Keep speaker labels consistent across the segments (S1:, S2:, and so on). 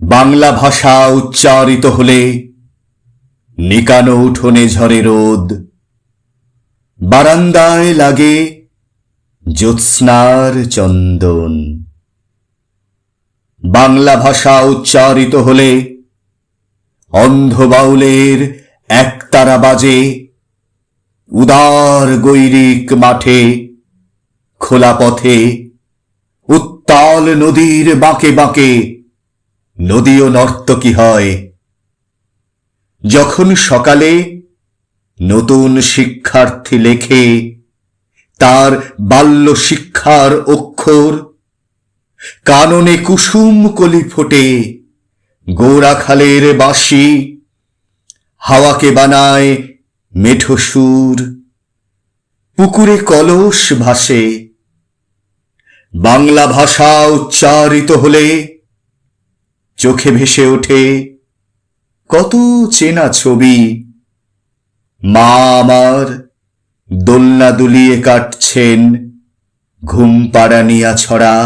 S1: বাংলা ভাষা উচ্চারিত হলে নিকানো উঠোনে ঝরে রোদ, বারান্দায় লাগে জ্যোৎস্নার চন্দন। বাংলা ভাষা উচ্চারিত হলে অন্ধ বাউলের একতারা বাজে, উদার গৈরিক মাঠে খোলা পথে উত্তাল নদীর বাঁকে বাঁকে নদীও নর্তকী হয়। যখন সকালে নতুন শিক্ষার্থী লেখে তার বাল্য শিক্ষার অক্ষর, কাননে কুসুম কলি ফোটে গৌরাখালের বাঁশি, হাওয়াকে বানায় মেঠো সুর, পুকুরে কলস ভাসে। বাংলা ভাষা উচ্চারিত হলে চোখে ভেসে ওঠে কত চেনা ছবি। মা আমার দোলনা দুলিয়ে কাটছেন ঘুম পাড়ানিয়া ছড়া,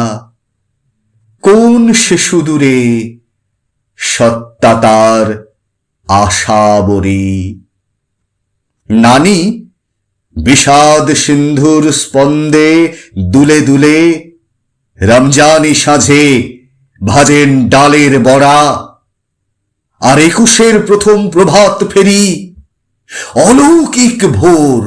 S1: কোন সে সুদূরে সত্তা তার আশাবরী। নানি বিষাদ সিন্ধুর স্পন্দে দুলে দুলে রমজানি সাঁঝে ভাজেন ডালের বড়া। আর ২১-এর প্রথম প্রভাত ফেরি অলৌকিক ভোর,